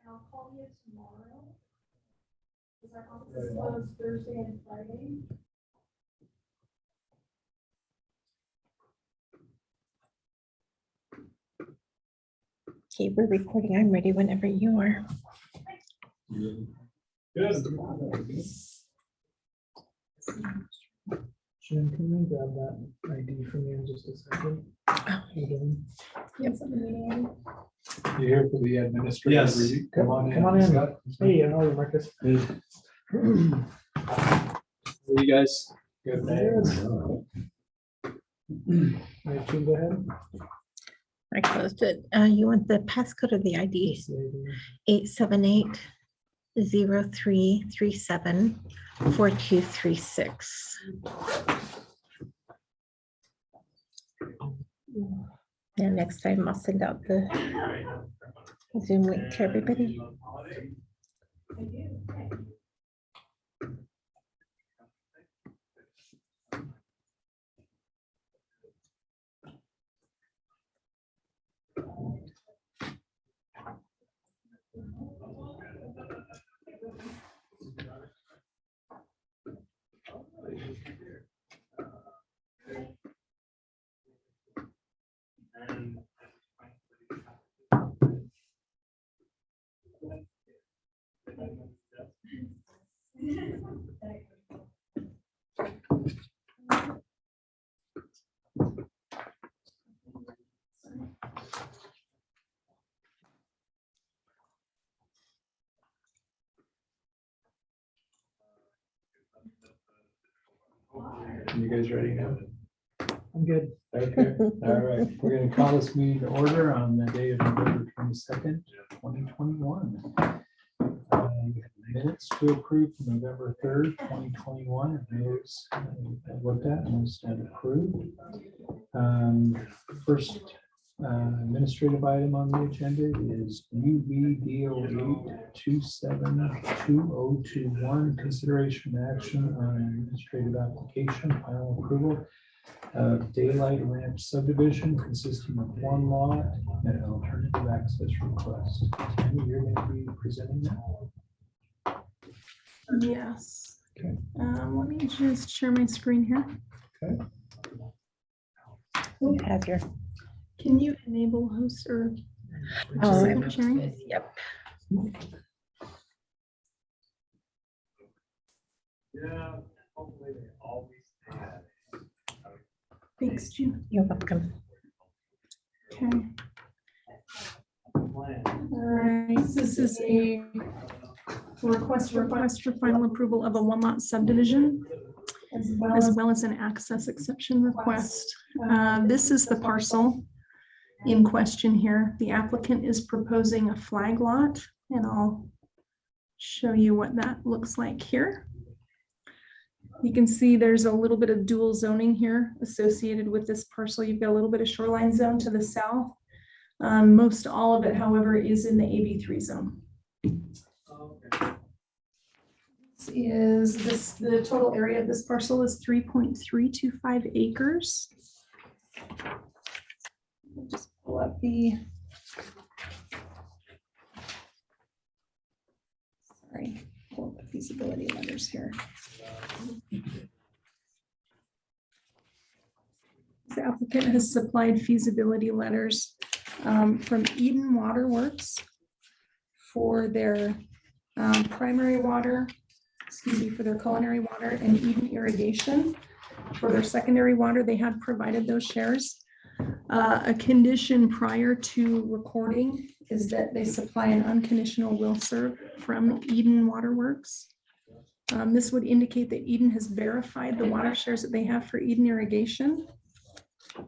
I'll call you tomorrow. Is our office closed Thursday and Friday? Okay, we're recording. I'm ready whenever you are. Good. Jen, can I grab that ID from you in just a second? Yes, I'm meeting. You here for the administrative Yes. review? Come on in. Come on in. Scott. Hey, how are you, Marcus? How are you guys? Good. Right, Jen, go ahead. I closed it. You want the passcode or the ID? 878-0337-4236. And next time I'll send out the Zoom link to everybody. You guys ready now? I'm good. Okay, all right. We're gonna call this meeting to order on the day of November 22nd, 2021. Minutes to approve from November 3rd, 2021. If those looked at and stand approved. First administrative item on the agenda is UVDO 8272021, consideration and action on an administrative application, final approval of Daylight Ranch subdivision consisting of one lot and an alternative access request. Tammy, you're going to be presenting that. Yes. Okay. Let me just share my screen here. You have your. Can you enable host or Oh, second sharing? Yep. Yeah, hopefully they always have. Thanks, June. You're welcome. Okay. All right, this is a request for final approval of a one-lot subdivision, as well as an access exception request. This is the parcel in question here. The applicant is proposing a flag lot, and I'll show you what that looks like here. You can see there's a little bit of dual zoning here associated with this parcel. You've got a little bit of shoreline zone to the south. Most all of it, however, is in the AB3 zone. The total area of this parcel is 3.325 acres. I'll just pull up the. Sorry, pull up the feasibility letters here. The applicant has supplied feasibility letters from Eden Waterworks for their primary water, for their culinary water, and Eden Irrigation for their secondary water. They have provided those shares. A condition prior to recording is that they supply an unconditional will serve from Eden Waterworks. This would indicate that Eden has verified the water shares that they have for Eden Irrigation,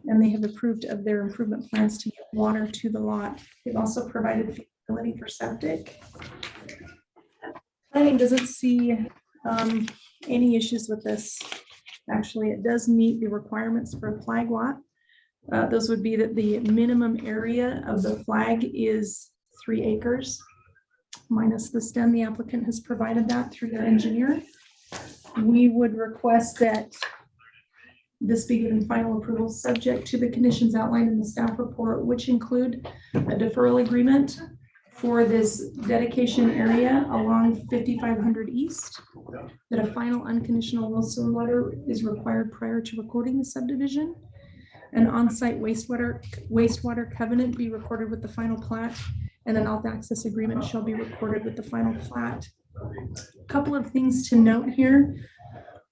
and they have approved of their improvement plans to get water to the lot. They've also provided feasibility for septic. Planning doesn't see any issues with this. Actually, it does meet the requirements for a flag lot. Those would be that the minimum area of the flag is 3 acres minus the stem. The applicant has provided that through their engineer. We would request that this be given final approval subject to the conditions outlined in the staff report, which include a deferral agreement for this dedication area along 5500 East, that a final unconditional Wilson letter is required prior to recording the subdivision. An on-site wastewater covenant be recorded with the final plat, and an alt access agreement shall be recorded with the final plat. A couple of things to note here.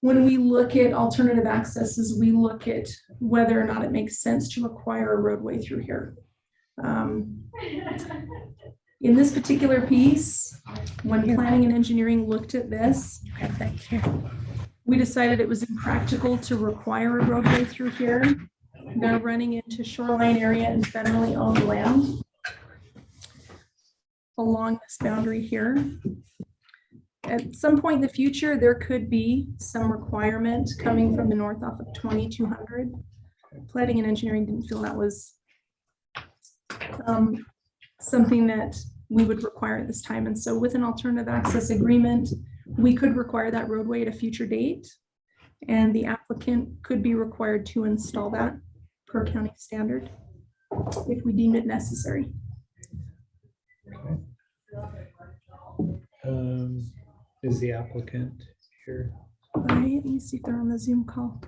When we look at alternative accesses, we look at whether or not it makes sense to acquire a roadway through here. In this particular piece, when planning and engineering looked at this, we decided it was impractical to require a roadway through here. They're running into shoreline area and federally owned land along this boundary here. At some point in the future, there could be some requirement coming from the north off of 2200. Planning and engineering didn't feel that was something that we would require at this time. And so with an alternative access agreement, we could require that roadway at a future date, and the applicant could be required to install that per county standard if we deem it necessary. Is the applicant here? All right, let me see if they're on the Zoom call.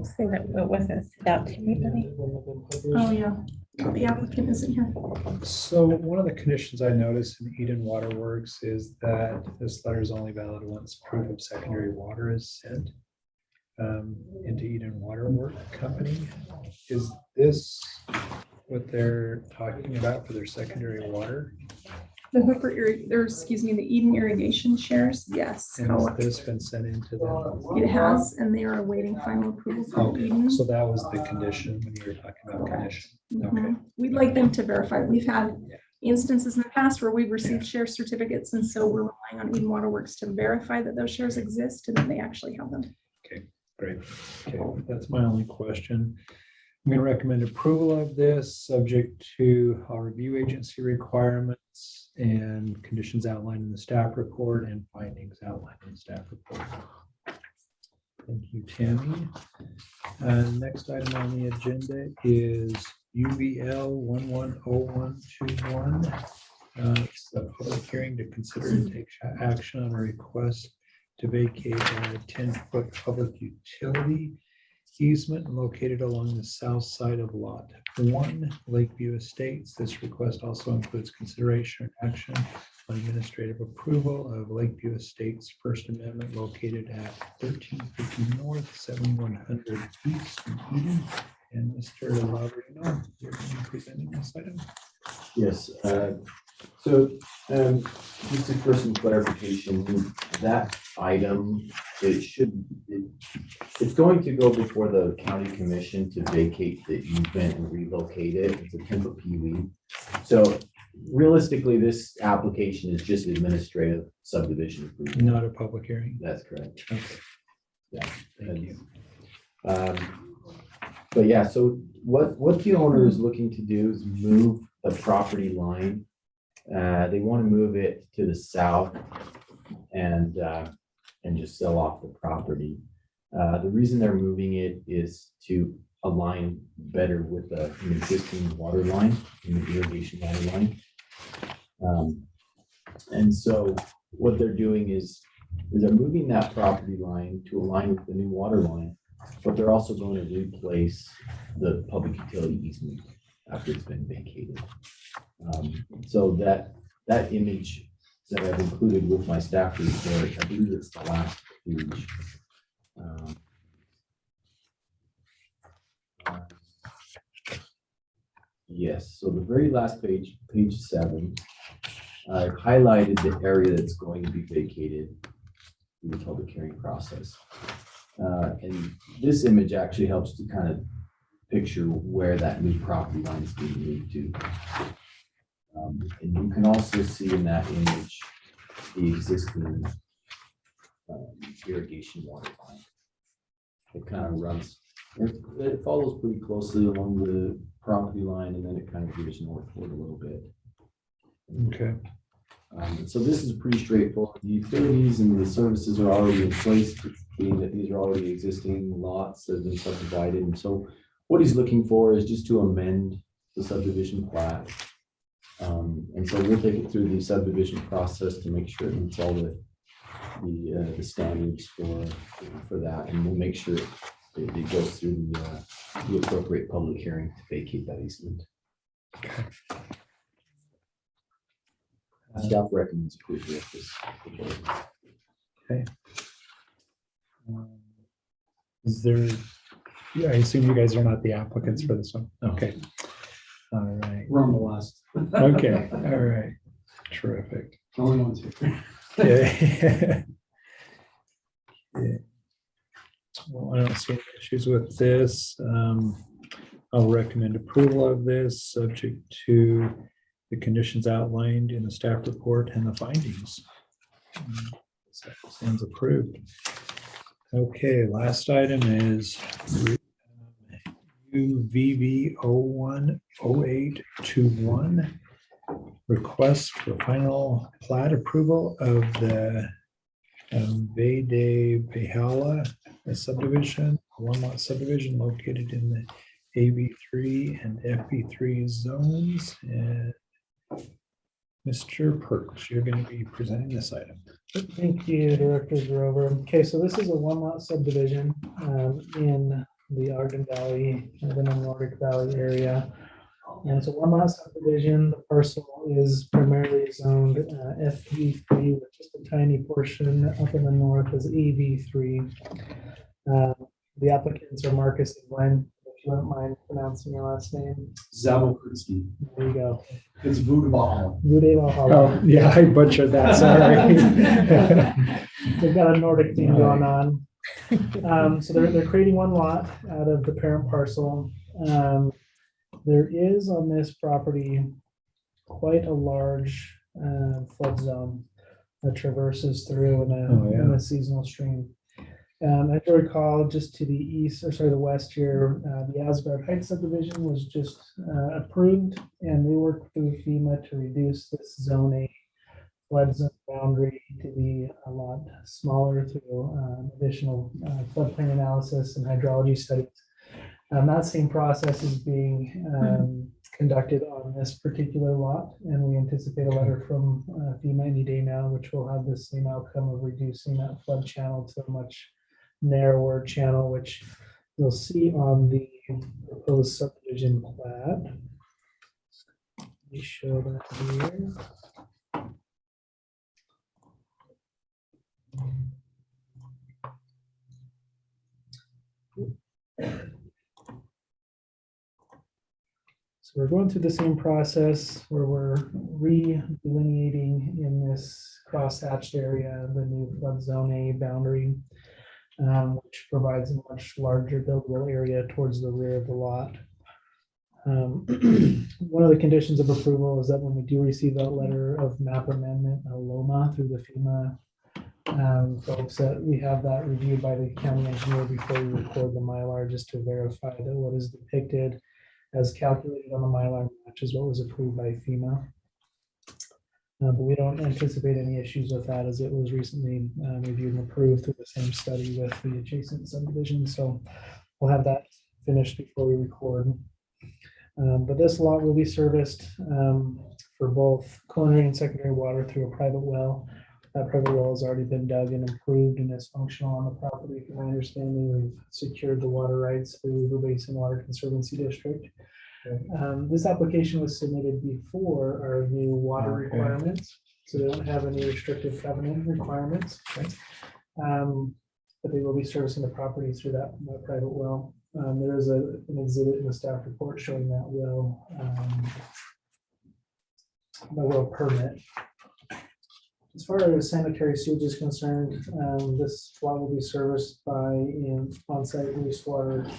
Say that it wasn't sent out to anybody. Oh, yeah, the applicant isn't here. So one of the conditions I noticed in Eden Waterworks is that this letter is only valid once proof of secondary water is sent into Eden Waterwork Company. Is this what they're talking about for their secondary water? The Hooper, the Eden irrigation shares, yes. And has this been sent into them? It has, and they are awaiting final approval from Eden. Okay, so that was the condition when you were talking about condition. Okay. We'd like them to verify. We've had instances in the past where we've received share certificates, and so we're relying on Eden Waterworks to verify that those shares exist and that they actually have them. Okay, great. Okay, that's my only question. I'm going to recommend approval of this, subject to our review agency requirements and conditions outlined in the staff report and findings outlined in the staff report. Thank you, Tammy. Next item on the agenda is UVL 110121. It's a public hearing to consider and take action on a request to vacate a 10-foot public utility easement located along the south side of Lot 1, Lakeview Estates. This request also includes consideration and action on administrative approval of Lakeview Estates First Amendment located at 1350 North, 7100 East in Eden. And Mr. Lleverino, you're going to be presenting this item. Yes. Just for some clarification, that item, it's going to go before the county commission to vacate the easement and relocate it. It's a 10-foot PUE. So realistically, this application is just administrative subdivision approval. Not a public hearing. That's correct. Okay. Yeah. Thank you. But yeah, so what the owner is looking to do is move the property line. They want to move it to the south and just sell off the property. The reason they're moving it is to align better with an existing water line, an irrigation water line. And so what they're doing is they're moving that property line to align with the new water line, but they're also going to replace the public utility easement after it's been vacated. So that image that I've included with my staff report, I believe it's the last page. Yes, so the very last page, page 7, I've highlighted the area that's going to be vacated in the public hearing process. And this image actually helps to kind of picture where that new property line is being moved to. And you can also see in that image the existing irrigation water line. It kind of runs, it follows pretty closely along the property line, and then it kind of goes northward a little bit. Okay. So this is pretty straightforward. The utilities and the services are already in place, being that these are already existing lots that have been subdivided. And so what he's looking for is just to amend the subdivision plat. And so we'll take it through the subdivision process to make sure it meets all the standards for that, and we'll make sure it goes through the appropriate public hearing to vacate that easement. Staff recommends approval of this proposal. Is there, yeah, I assume you guys are not the applicants for this one. Okay. All right. We're on the last. Okay. All right. Terrific. Only ones here. Yeah. Yeah. Well, I don't see any issues with this. I'll recommend approval of this, subject to the conditions outlined in the staff report and the findings. Stands approved. Okay, last item is UVV 010821. Request for final plat approval of the Vue De Valhalla subdivision, one lot subdivision located in the AB3 and FB3 zones. And Mr. Perkes, you're going to be presenting this item. Thank you, Director Grover. Okay, so this is a one lot subdivision in the Ogden Valley, the Nordic Valley area. And it's a one lot subdivision. The parcel is primarily zoned FB3 with just a tiny portion up in the north as AB3. The applicants are Marcus and Gwen. If you don't mind pronouncing your last name. Zabokrtsky. There you go. It's Vue De Valhalla. Vue De Valhalla. Oh, yeah, I butchered that, sorry. They've got a Nordic theme going on. So they're creating one lot out of the parent parcel. There is on this property quite a large flood zone that traverses through in a seasonal stream. If you recall, just to the east, or sorry, the west here, the Asgard Heights subdivision was just approved, and they worked through FEMA to reduce this zone A flood zone boundary to be a lot smaller through additional floodplain analysis and hydrology studies. That same process is being conducted on this particular lot, and we anticipate a letter from FEMA any day now, which will have the same outcome of reducing that flood channel to a much narrower channel, which you'll see on the proposed subdivision plat. Let me show that here. So we're going through the same process where we're re-delineating in this cross-hatched area the new flood zone A boundary, which provides a much larger buildable area towards the rear of the lot. One of the conditions of approval is that when we do receive that letter of map amendment, a LOMA through the FEMA folks, that we have that reviewed by the county engineer before we record the Mylar, just to verify that what is depicted as calculated on the Mylar matches what was approved by FEMA. But we don't anticipate any issues with that, as it was recently reviewed and approved through the same study with the adjacent subdivision. So we'll have that finished before we record. But this lot will be serviced for both culinary and secondary water through a private well. That private well has already been dug and improved and is functional on the property. From my understanding, we've secured the water rights through the Basin Water Conservancy District. This application was submitted before our new water requirements, so they don't have any restrictive covenant requirements. But they will be servicing the property through that private well. There is an exhibit in the staff report showing that well permit. As far as sanitary sewage is concerned, this lot will be serviced by an on-site wastewater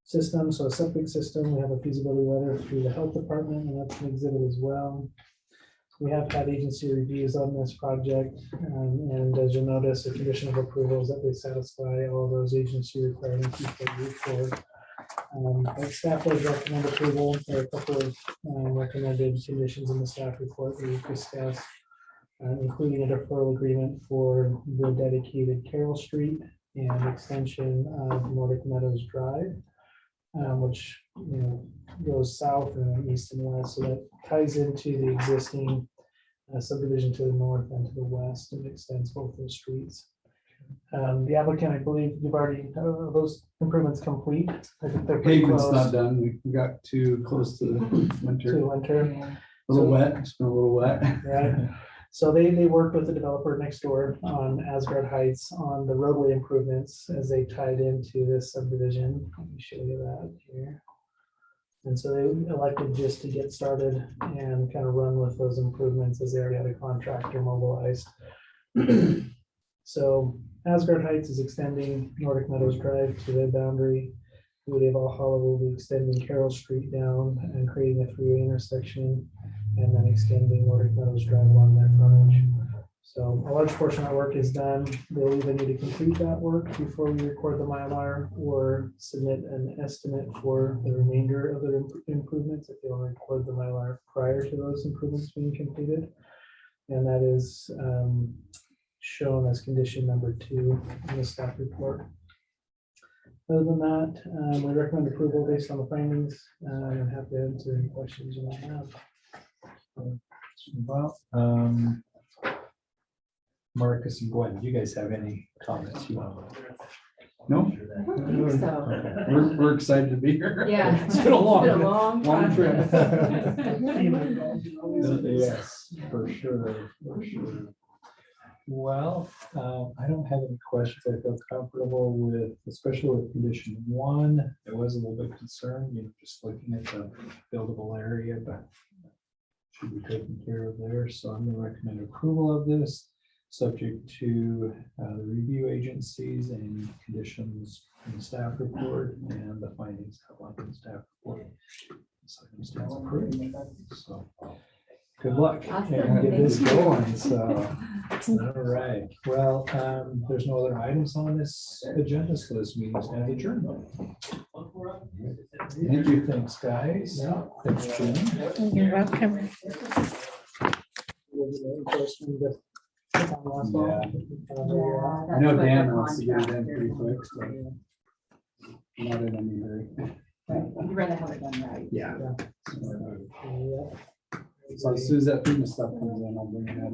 system, so a septic system. We have a feasibility letter through the health department, and that's an exhibit as well. We have had agency reviews on this project, and as you'll notice, a condition of approval is that they satisfy all those agency requirements before we record. But staff does recommend approval. There are a couple of recommended conditions in the staff report that we've discussed, including a deferral agreement for the dedicated Carroll Street and extension of Nordic Meadows Drive, which, goes south and east and west, so that ties into the existing subdivision to the north and to the west, and extends both those streets. The applicant, I believe you've already, those improvements complete. I think they're pretty Pavement's close not done. We got too close to winter. to winter. A little wet. It's been a little wet. Right. So they worked with the developer next door on Asgard Heights on the roadway improvements as they tied into this subdivision. Let me show you that here. And so they elected just to get started and kind of run with those improvements as they already had a contractor mobilized. So Asgard Heights is extending Nordic Meadows Drive to their boundary. Vue De Valhalla will be extending Carroll Street down and creating a freeway intersection, and then extending Nordic Meadows Drive along their frontage. So a large portion of that work is done. They'll either need to complete that work before we record the Mylar or submit an estimate for the remainder of the improvements if they want to record the Mylar prior to those improvements being completed. And that is shown as condition number 2 in the staff report. Other than that, we recommend approval based on the findings. I'm happy to answer any questions you might have. Well, Marcus and Gwen, do you guys have any comments you want? No, I don't think so. we're excited to be here. Yeah. It's been a long, long trip. Yes, for sure, for sure. Well, I don't have any questions. I feel comfortable with, especially with condition 1. There was a little bit concerned, just looking at the buildable area, but should be taken care of there. So I'm going to recommend approval of this, subject to the review agencies and conditions in the staff report and the findings outlined in the staff report. Circumstance approved. So good luck Awesome. and get this Thank you. going. So, all right. Well, there's no other items on this agenda, so this meeting is going to adjourn. Thank you. Thanks, guys. Thanks, Jim. You're welcome. I know Dan wants to get it in pretty quick, so not in any hurry. You'd rather have it done right. Yeah. So as soon as that FEMA stuff comes in, I'll bring it in.